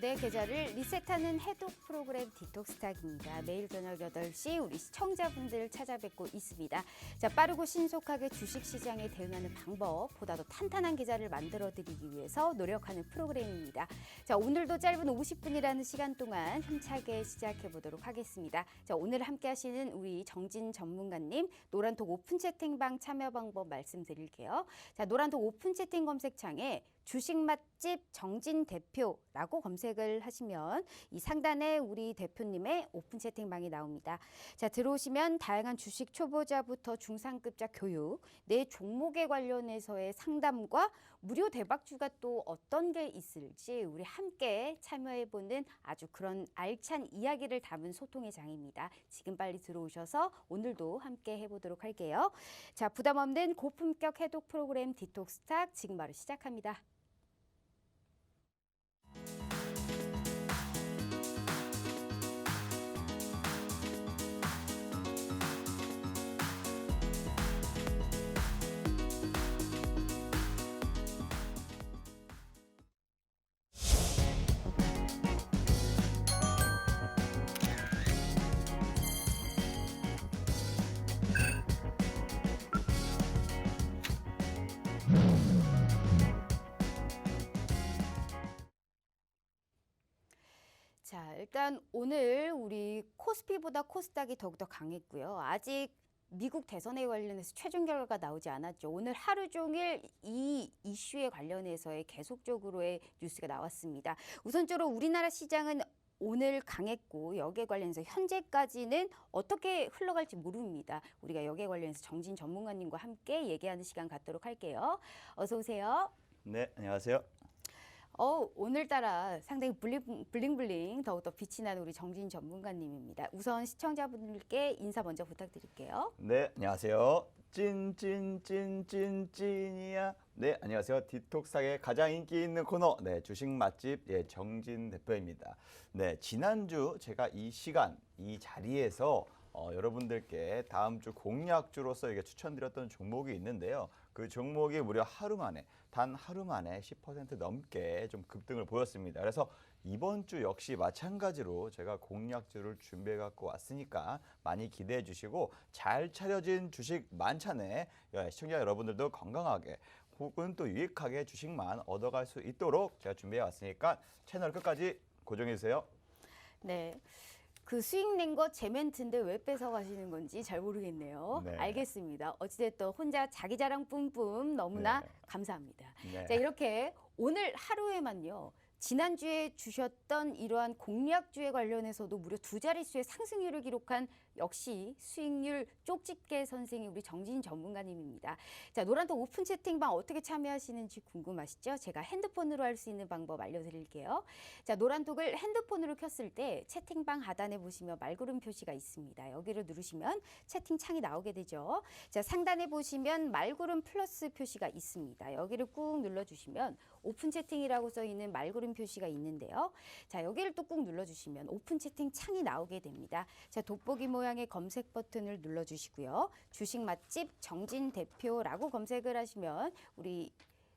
내 계좌를 리셋하는 해독 프로그램 디톡스탁입니다. 매일 저녁 8시 우리 시청자분들 찾아뵙고 있습니다. 자, 빠르고 신속하게 주식시장에 대응하는 방법, 보다 더 탄탄한 계좌를 만들어드리기 위해서 노력하는 프로그램입니다. 자, 오늘도 짧은 50분이라는 시간 동안 힘차게 시작해보도록 하겠습니다. 자, 오늘 함께 하시는 우리 정진 전문가님, 노란톡 오픈 채팅방 참여 방법 말씀드릴게요. 자, 노란톡 오픈 채팅 검색창에 주식 맛집 정진 대표라고 검색을 하시면 이 상단에 우리 대표님의 오픈 채팅방이 나옵니다. 자, 들어오시면 다양한 주식 초보자부터 중상급자 교육, 내 종목에 관련해서의 상담과 무료 대박주가 또 어떤 게 있을지 우리 함께 참여해보는 아주 그런 알찬 이야기를 담은 소통의 장입니다. 지금 빨리 들어오셔서 오늘도 함께 해보도록 할게요. 자, 부담 없는 고품격 해독 프로그램 디톡스탁 지금 바로 시작합니다. 자, 일단 오늘 우리 코스피보다 코스닥이 더욱더 강했고요. 아직 미국 대선에 관련해서 최종 결과가 나오지 않았죠. 오늘 하루 종일 이 이슈에 관련해서의 계속적으로의 뉴스가 나왔습니다. 우선적으로 우리나라 시장은 오늘 강했고 여기에 관련해서 현재까지는 어떻게 흘러갈지 모릅니다. 우리가 여기에 관련해서 정진 전문가님과 함께 얘기하는 시간 갖도록 할게요. 어서 오세요. 네, 안녕하세요. 오늘따라 상당히 블링블링 더욱더 빛이 나는 우리 정진 전문가님입니다. 우선 시청자분들께 인사 먼저 부탁드릴게요. 네, 안녕하세요. 찐이야. 네, 안녕하세요. 디톡스탁의 가장 인기 있는 코너, 네, 주식 맛집 정진 대표입니다. 네, 지난주 제가 이 시간, 이 자리에서 여러분들께 다음 주 공략주로서 이게 추천드렸던 종목이 있는데요. 그 종목이 무려 단 하루 만에 10% 넘게 좀 급등을 보였습니다. 그래서 이번 주 역시 마찬가지로 제가 공략주를 준비해 갖고 왔으니까 많이 기대해 주시고 잘 차려진 주식 만찬에 시청자 여러분들도 건강하게 혹은 또 유익하게 주식만 얻어갈 수 있도록 제가 준비해 왔으니까 채널 끝까지 고정해 주세요. 네. 그 수익 낸 거 제 멘트인데 왜 뺏어가시는 건지 잘 모르겠네요. 네. 알겠습니다. 어찌됐든 혼자 자기 자랑 뿜뿜 너무나 네. 감사합니다. 네. 자, 이렇게 오늘 하루에만요. 지난주에 주셨던 이러한 공략주에 관련해서도 무려 2자릿수의 상승률을 기록한 역시 수익률 쪽집게 선생이 우리 정진 전문가님입니다. 자, 노란톡 오픈 채팅방 어떻게 참여하시는지 궁금하시죠? 제가 핸드폰으로 할 수 있는 방법 알려드릴게요. 자, 노란톡을 핸드폰으로 켰을 때 채팅방 하단에 보시면 말구름 표시가 있습니다. 여기를 누르시면 채팅창이 나오게 되죠. 자, 상단에 보시면 말구름 플러스 표시가 있습니다. 여기를 꾹 눌러주시면 오픈 채팅이라고 써 있는 말구름 표시가 있는데요. 자, 여기를 또 꾹 눌러주시면 오픈 채팅 창이 나오게 됩니다. 자, 돋보기 모양의 검색 버튼을 눌러주시고요. 주식 맛집 정진 대표라고 검색을 하시면 우리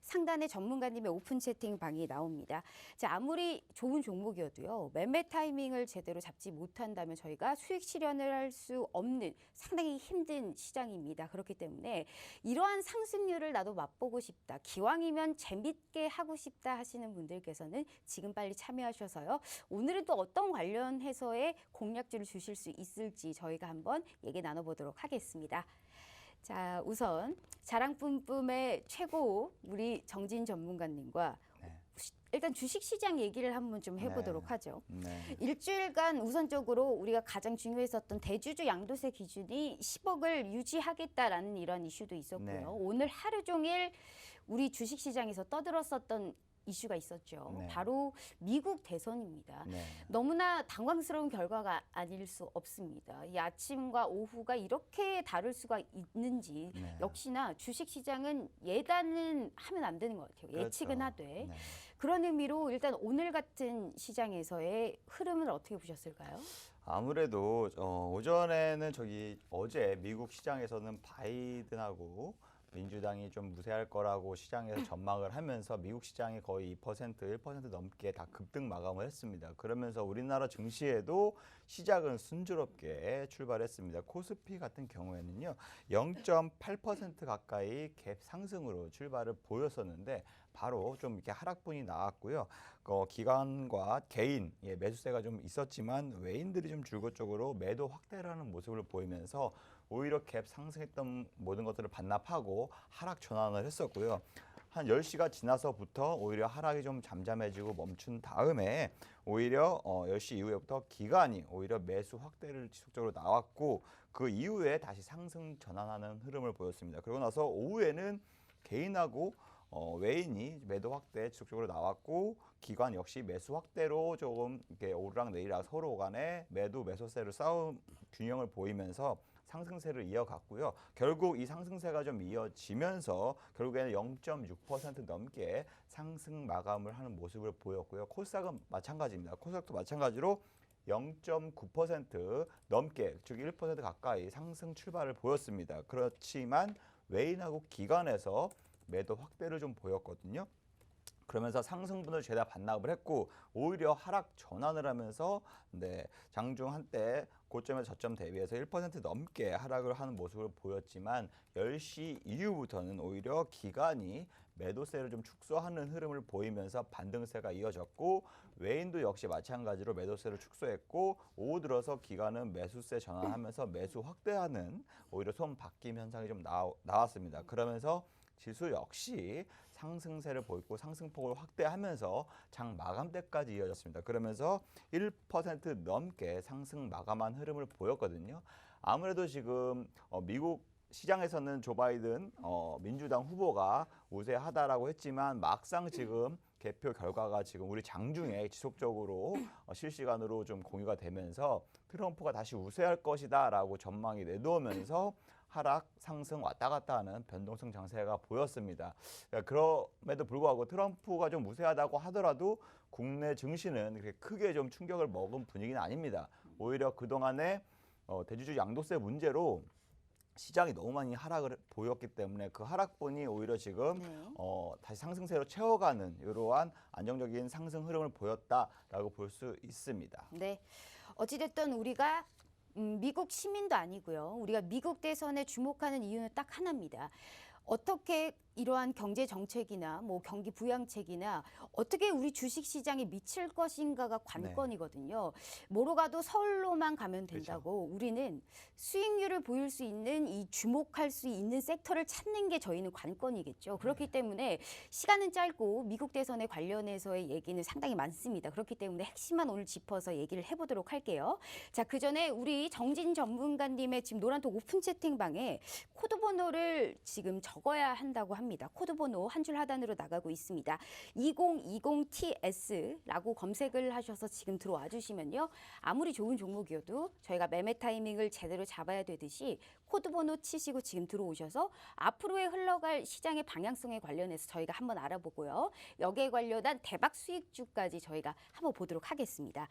상단에 전문가님의 오픈 채팅 방이 나옵니다. 자, 아무리 좋은 종목이어도요. 매매 타이밍을 제대로 잡지 못한다면 저희가 수익 실현을 할 수 없는 상당히 힘든 시장입니다. 그렇기 때문에 이러한 상승률을 나도 맛보고 싶다. 기왕이면 재밌게 하고 싶다 하시는 분들께서는 지금 빨리 참여하셔서요. 오늘은 또 어떤 관련해서의 공략주를 주실 수 있을지 저희가 한번 얘기 나눠보도록 하겠습니다. 자, 우선 자랑 뿜뿜의 최고 우리 정진 전문가님과 일단 주식시장 얘기를 한번 좀 해보도록 하죠. 네. 일주일간 우선적으로 우리가 가장 중요했었던 대주주 양도세 기준이 10억을 유지하겠다라는 이런 이슈도 있었고요. 네. 오늘 하루 종일 우리 주식시장에서 떠들었었던 이슈가 있었죠. 네. 바로 미국 대선입니다. 네. 너무나 당황스러운 결과가 아닐 수 없습니다. 이 아침과 오후가 이렇게 다를 수가 있는지 네. 역시나 주식시장은 예단은 하면 안 되는 것 같아요. 그렇죠. 예측은 하되. 네. 그런 의미로 일단 오늘 같은 시장에서의 흐름을 어떻게 보셨을까요? 아무래도 오전에는 어제 미국 시장에서는 바이든하고 민주당이 좀 무세할 거라고 시장에서 전망을 하면서 미국 시장이 거의 2%, 1% 넘게 다 급등 마감을 했습니다. 그러면서 우리나라 증시에도 시작은 순조롭게 출발했습니다. 코스피 같은 경우에는요, 0.8% 가까이 갭 상승으로 출발을 보였었는데 바로 좀 이렇게 하락분이 나왔고요. 기관과 개인 매수세가 좀 있었지만 외인들이 좀 줄곧 매도 확대를 하는 모습을 보이면서 오히려 갭 상승했던 모든 것들을 반납하고 하락 전환을 했었고요. 한 10시가 지나서부터 오히려 하락이 좀 잠잠해지고 멈춘 다음에 오히려 10시 이후에부터 기관이 오히려 매수 확대를 지속적으로 나왔고 그 이후에 다시 상승 전환하는 흐름을 보였습니다. 그러고 나서 오후에는 개인하고 외인이 매도 확대 지속적으로 나왔고 기관 역시 매수 확대로 조금 이렇게 오르락 내리락 서로 간에 매도 매수세를 싸움 균형을 보이면서 상승세를 이어갔고요. 결국 이 상승세가 좀 이어지면서 결국에는 0.6% 넘게 상승 마감을 하는 모습을 보였고요. 코스닥은 마찬가지입니다. 코스닥도 마찬가지로 0.9% 넘게 즉 1% 가까이 상승 출발을 보였습니다. 그렇지만 외인하고 기관에서 매도 확대를 좀 보였거든요. 그러면서 상승분을 죄다 반납을 했고 오히려 하락 전환을 하면서 장중 한때 고점에서 저점 대비해서 1% 넘게 하락을 하는 모습을 보였지만 10시 이후부터는 오히려 기관이 매도세를 좀 축소하는 흐름을 보이면서 반등세가 이어졌고 외인도 역시 마찬가지로 매도세를 축소했고 오후 들어서 기관은 매수세 전환하면서 매수 확대하는 오히려 손 바뀜 현상이 좀 나왔습니다. 그러면서 지수 역시 상승세를 보이고 상승폭을 확대하면서 장 마감 때까지 이어졌습니다. 그러면서 1% 넘게 상승 마감한 흐름을 보였거든요. 아무래도 지금 미국 시장에서는 조 바이든 민주당 후보가 우세하다라고 했지만 막상 지금 개표 결과가 지금 우리 장중에 지속적으로 실시간으로 좀 공유가 되면서 트럼프가 다시 우세할 것이다라고 전망이 내놓으면서 하락, 상승 왔다 갔다 하는 변동성 장세가 보였습니다. 그럼에도 불구하고 트럼프가 좀 우세하다고 하더라도 국내 증시는 그렇게 크게 좀 충격을 먹은 분위기는 아닙니다. 오히려 그동안에 대주주 양도세 문제로 시장이 너무 많이 하락을 보였기 때문에 그 하락분이 오히려 지금 다시 상승세로 채워가는 이러한 안정적인 상승 흐름을 보였다라고 볼 수 있습니다. 네. 어찌됐든 우리가 미국 시민도 아니고요. 우리가 미국 대선에 주목하는 이유는 딱 하나입니다. 어떻게 이러한 경제 정책이나 뭐 경기 부양책이나 어떻게 우리 주식 시장에 미칠 것인가가 관건이거든요. 뭐로 가도 서울로만 가면 된다고 우리는 수익률을 보일 수 있는 이 주목할 수 있는 섹터를 찾는 게 저희는 관건이겠죠. 그렇기 때문에 시간은 짧고 미국 대선에 관련해서의 얘기는 상당히 많습니다. 그렇기 때문에 핵심만 오늘 짚어서 얘기를 해보도록 할게요. 자, 그 전에 우리 정진 전문가님의 지금 노란톡 오픈 채팅방에 코드 번호를 지금 적어야 한다고 합니다. 코드 번호 한 줄 하단으로 나가고 있습니다. 2020TS라고 검색을 하셔서 지금 들어와 주시면요. 아무리 좋은 종목이어도 저희가 매매 타이밍을 제대로 잡아야 되듯이 코드 번호 치시고 지금 들어오셔서 앞으로의 흘러갈 시장의 방향성에 관련해서 저희가 한번 알아보고요. 여기에 관련한 대박 수익주까지 저희가 한번 보도록 하겠습니다.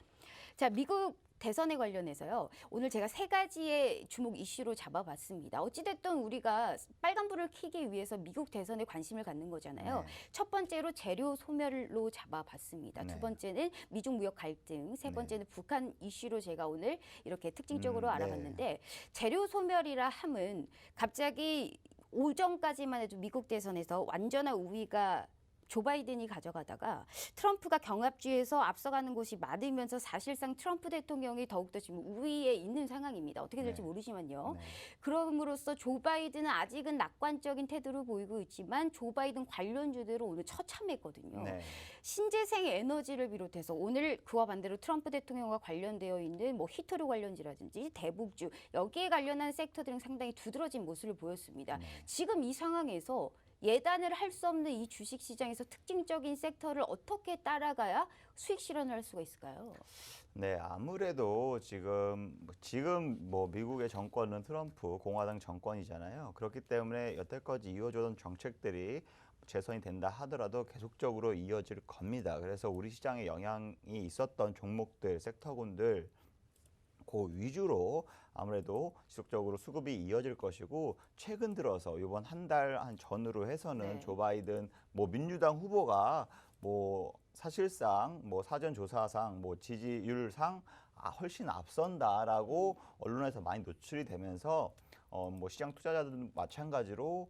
자, 미국 대선에 관련해서요. 오늘 제가 3가지의 주목 이슈로 잡아봤습니다. 어찌됐든 우리가 빨간불을 켜기 위해서 미국 대선에 관심을 갖는 거잖아요. 첫 번째로 재료 소멸로 잡아봤습니다. 두 번째는 미중 무역 갈등, 세 번째는 북한 이슈로 제가 오늘 이렇게 특징적으로 알아봤는데 재료 소멸이라 함은 갑자기 오전까지만 해도 미국 대선에서 완전한 우위가 조 바이든이 가져가다가 트럼프가 경합주에서 앞서가는 곳이 많으면서 사실상 트럼프 대통령이 더욱더 지금 우위에 있는 상황입니다. 어떻게 될지 모르지만요. 그럼으로써 조 바이든은 아직은 낙관적인 태도를 보이고 있지만 조 바이든 관련주들은 오늘 처참했거든요. 신재생 에너지를 비롯해서 오늘 그와 반대로 트럼프 대통령과 관련되어 있는 뭐 히토류 관련주라든지 대북주 여기에 관련한 섹터들은 상당히 두드러진 모습을 보였습니다. 지금 이 상황에서 예단을 할 수 없는 이 주식시장에서 특징적인 섹터를 어떻게 따라가야 수익 실현을 할 수가 있을까요? 네, 아무래도 지금 뭐 미국의 정권은 트럼프 공화당 정권이잖아요. 그렇기 때문에 여태까지 이어져온 정책들이 재선이 된다 하더라도 계속적으로 이어질 겁니다. 그래서 우리 시장에 영향이 있었던 종목들, 섹터군들 그 위주로 아무래도 지속적으로 수급이 이어질 것이고 최근 들어서 이번 한 달 한 전으로 해서는 네. 조 바이든 뭐 민주당 후보가 뭐 사실상 뭐 사전 조사상 뭐 지지율상 훨씬 앞선다라고 언론에서 많이 노출이 되면서 뭐 시장 투자자들도 마찬가지로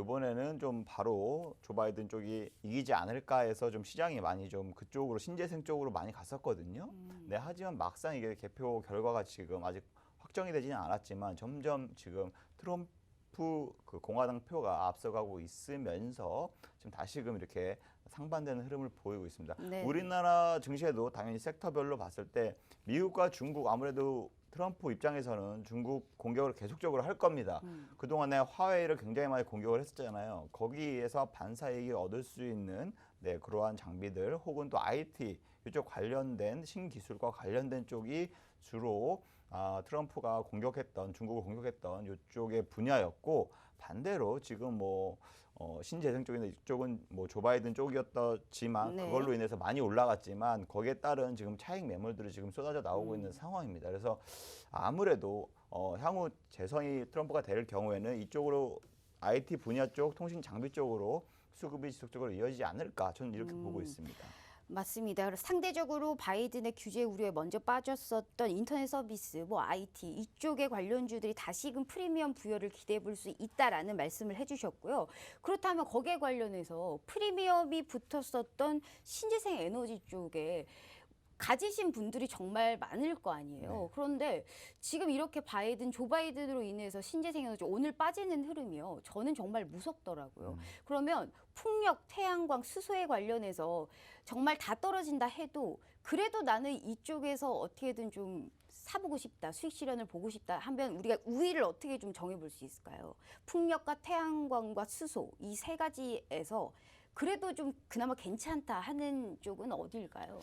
이번에는 좀 바로 조 바이든 쪽이 이기지 않을까 해서 좀 시장이 많이 좀 그쪽으로 신재생 쪽으로 많이 갔었거든요. 네, 하지만 막상 이게 개표 결과가 지금 아직 확정이 되지는 않았지만 점점 지금 트럼프 그 공화당 표가 앞서가고 있으면서 지금 다시금 이렇게 상반되는 흐름을 보이고 있습니다. 네. 우리나라 증시에도 당연히 섹터별로 봤을 때 미국과 중국 아무래도 트럼프 입장에서는 중국 공격을 계속적으로 할 겁니다. 그동안에 화웨이를 굉장히 많이 공격을 했었잖아요. 거기에서 반사이익을 얻을 수 있는 네, 그러한 장비들 혹은 또 IT 이쪽 관련된 신기술과 관련된 쪽이 주로 트럼프가 공격했던 중국을 공격했던 이쪽의 분야였고 반대로 지금 뭐 신재생 쪽이나 이쪽은 뭐 조 바이든 쪽이었지만 네. 그걸로 인해서 많이 올라갔지만 거기에 따른 지금 차익 매물들이 지금 쏟아져 나오고 있는 상황입니다. 그래서 아무래도 향후 재선이 트럼프가 될 경우에는 이쪽으로 IT 분야 쪽 통신 장비 쪽으로 수급이 지속적으로 이어지지 않을까 저는 이렇게 보고 있습니다. 맞습니다. 그래서 상대적으로 바이든의 규제 우려에 먼저 빠졌었던 인터넷 서비스, 뭐 IT 이쪽의 관련주들이 다시금 프리미엄 부여를 기대해 볼 수 있다라는 말씀을 해주셨고요. 그렇다면 거기에 관련해서 프리미엄이 붙었었던 신재생 에너지 쪽에 가지신 분들이 정말 많을 거 아니에요. 네. 그런데 지금 이렇게 조 바이든으로 인해서 신재생 에너지 오늘 빠지는 흐름이요. 저는 정말 무섭더라고요. 그러면 풍력, 태양광, 수소에 관련해서 정말 다 떨어진다 해도 그래도 나는 이쪽에서 어떻게든 좀 사보고 싶다, 수익 실현을 보고 싶다 하면 우리가 우위를 어떻게 좀 정해볼 수 있을까요? 풍력과 태양광과 수소 이 세 가지에서 그래도 좀 그나마 괜찮다 하는 쪽은 어딜까요?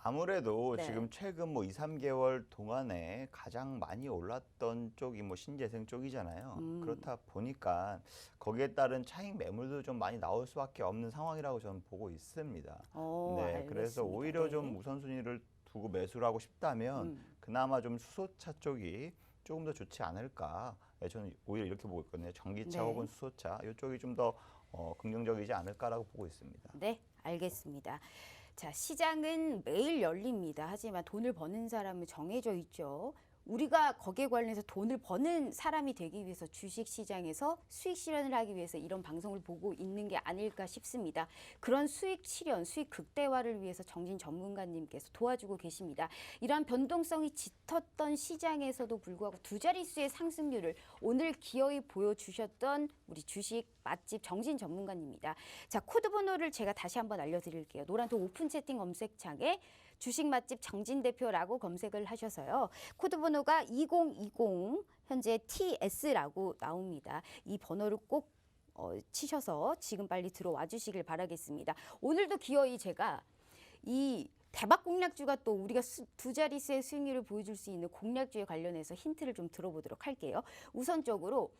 아무래도 네. 지금 최근 뭐 2, 3개월 동안에 가장 많이 올랐던 쪽이 뭐 신재생 쪽이잖아요. 그렇다 보니까 거기에 따른 차익 매물도 좀 많이 나올 수밖에 없는 상황이라고 저는 보고 있습니다. 네, 알겠습니다. 그래서 오히려 네. 좀 우선순위를 두고 매수를 하고 싶다면 그나마 좀 수소차 쪽이 조금 더 좋지 않을까. 네, 저는 오히려 이렇게 보고 있거든요. 전기차 네. 혹은 수소차 이쪽이 좀 더 긍정적이지 않을까라고 보고 있습니다. 네, 알겠습니다. 자, 시장은 매일 열립니다. 하지만 돈을 버는 사람은 정해져 있죠. 우리가 거기에 관련해서 돈을 버는 사람이 되기 위해서 주식 시장에서 수익 실현을 하기 위해서 이런 방송을 보고 있는 게 아닐까 싶습니다. 그런 수익 실현, 수익 극대화를 위해서 정진 전문가님께서 도와주고 계십니다. 이러한 변동성이 짙었던 시장에서도 불구하고 두 자릿수의 상승률을 오늘 기어이 보여주셨던 우리 주식 맛집 정진 전문가님입니다. 자, 코드 번호를 제가 다시 한번 알려드릴게요. 노란톡 오픈 채팅 검색창에 주식 맛집 정진 대표라고 검색을 하셔서요. 코드 번호가 2020 현재 TS라고 나옵니다. 이 번호를 꼭 치셔서 지금 빨리 들어와 주시길 바라겠습니다. 오늘도 기어이 제가 이 대박 공략주가 또 우리가 두 자릿수의 수익률을 보여줄 수 있는 공략주에 관련해서 힌트를 좀 들어보도록 할게요. 우선적으로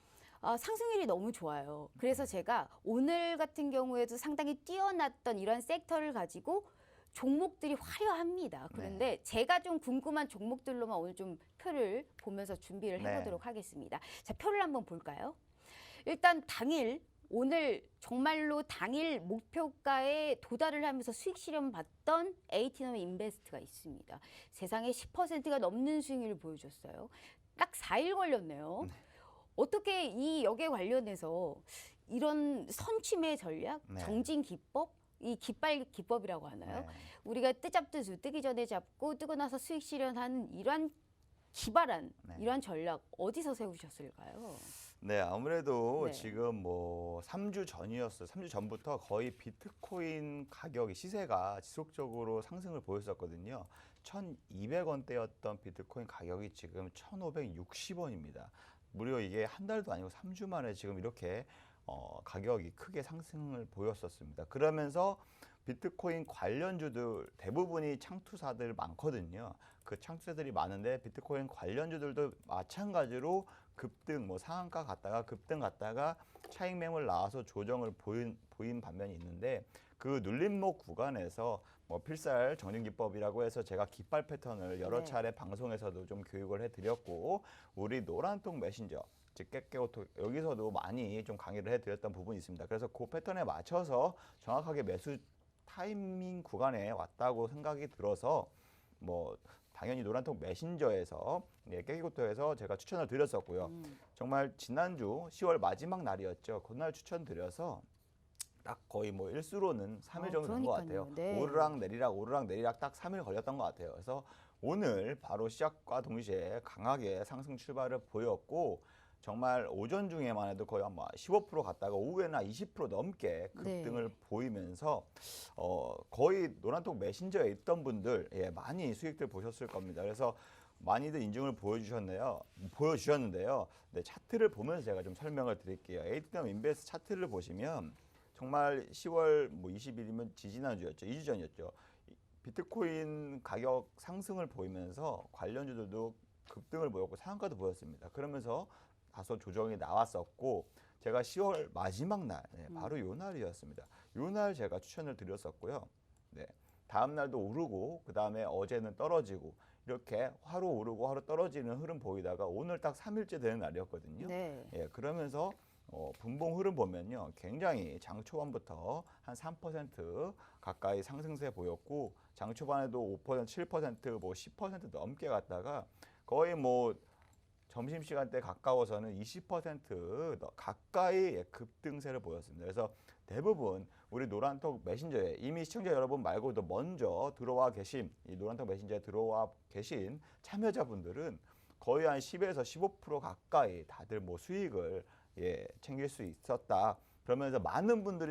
상승률이 너무 좋아요. 그래서 제가 오늘 같은 경우에도 상당히 뛰어났던 이런 섹터를 가지고 종목들이 화려합니다. 그런데 제가 좀 궁금한 종목들로만 오늘 좀 표를 보면서 준비를 해보도록 하겠습니다. 자, 표를 한번 볼까요? 일단 당일 오늘 정말로 당일 목표가에 도달을 하면서 수익 실현 봤던 에이티넘 인베스트가 있습니다. 세상에 10%가 넘는 수익률을 보여줬어요. 딱 4일 걸렸네요. 어떻게 이 역에 관련해서 이런 선취매 전략, 정진 기법, 이 깃발 기법이라고 하나요? 우리가 뜨잡듯이 뜨기 전에 잡고 뜨고 나서 수익 실현하는 이러한 기발한 이러한 전략 어디서 세우셨을까요? 네, 아무래도 네. 지금 뭐 3주 전이었어요. 3주 전부터 거의 비트코인 가격이 시세가 지속적으로 상승을 보였었거든요. 1,200원대였던 비트코인 가격이 지금 1,560원입니다. 무려 이게 한 달도 아니고 3주 만에 지금 이렇게 가격이 크게 상승을 보였었습니다. 그러면서 비트코인 관련주들 대부분이 창투사들 많거든요. 그 창투사들이 많은데 비트코인 관련주들도 마찬가지로 급등, 뭐 상한가 갔다가 급등 갔다가 차익 매물 나와서 조정을 보인 반면이 있는데 그 눌림목 구간에서 뭐 필살 정진기법이라고 해서 제가 깃발 패턴을 여러 네. 차례 방송에서도 좀 교육을 해드렸고 우리 노란통 메신저 즉 깨깨오토 여기서도 많이 좀 강의를 해드렸던 부분이 있습니다. 그래서 그 패턴에 맞춰서 정확하게 매수 타이밍 구간에 왔다고 생각이 들어서 뭐 당연히 노란통 메신저에서 깨깨오토에서 제가 추천을 드렸었고요. 정말 지난주 10월 마지막 날이었죠. 그날 추천드려서 딱 거의 뭐 일수로는 3일 정도 된 것 그러니까요. 같아요. 네. 오르락 내리락 딱 3일 걸렸던 것 같아요. 그래서 오늘 바로 시작과 동시에 강하게 상승 출발을 보였고 정말 오전 중에만 해도 거의 아마 15% 갔다가 오후에는 20% 넘게 급등을 네. 보이면서 거의 노란통 메신저에 있던 분들 많이 수익들 보셨을 겁니다. 그래서 많이들 인증을 보여주셨는데요. 네, 차트를 보면서 제가 좀 설명을 드릴게요. 에이트넘 인베스트 차트를 보시면 정말 10월 뭐 20일이면 지지난주였죠. 2주 전이었죠. 비트코인 가격 상승을 보이면서 관련주들도 급등을 보였고 상한가도 보였습니다. 그러면서 다소 조정이 나왔었고 제가 10월 마지막 날 바로 요 날이었습니다. 요 날 제가 추천을 드렸었고요. 네. 다음 날도 오르고 그다음에 어제는 떨어지고 이렇게 하루 오르고 하루 떨어지는 흐름 보이다가 오늘 딱 3일째 되는 날이었거든요. 네. 그러면서 분봉 흐름 보면요. 굉장히 장 초반부터 한 3% 가까이 상승세 보였고 장 초반에도 5%, 7%, 뭐 10% 넘게 갔다가 거의 뭐 점심시간 때 가까워서는 20% 가까이 급등세를 보였습니다. 그래서 대부분 우리 노란톡 메신저에 이미 시청자 여러분 말고도 먼저 들어와 계신 이 노란톡 메신저에 들어와 계신 참여자분들은 거의 한 10에서 15% 가까이 다들 뭐 수익을 챙길 수 있었다. 그러면서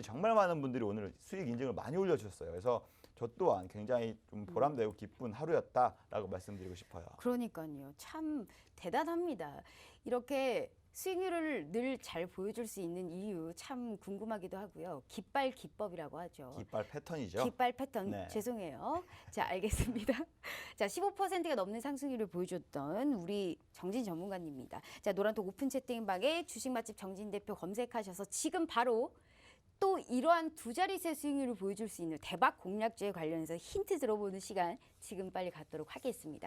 정말 많은 분들이 오늘 수익 인증을 많이 올려주셨어요. 그래서 저 또한 굉장히 좀 보람되고 기쁜 하루였다라고 말씀드리고 싶어요. 그러니까요. 참 대단합니다. 이렇게 수익률을 늘 잘 보여줄 수 있는 이유 참 궁금하기도 하고요. 깃발 기법이라고 하죠. 깃발 패턴이죠. 깃발 패턴 네. 죄송해요. 자, 알겠습니다. 자, 15%가 넘는 상승률을 보여줬던 우리 정진 전문가님입니다. 자, 노란톡 오픈 채팅방에 주식 맛집 정진 대표 검색하셔서 지금 바로 또 이러한 두 자릿수의 수익률을 보여줄 수 있는 대박 공략주에 관련해서 힌트 들어보는 시간 지금 빨리 갖도록 하겠습니다.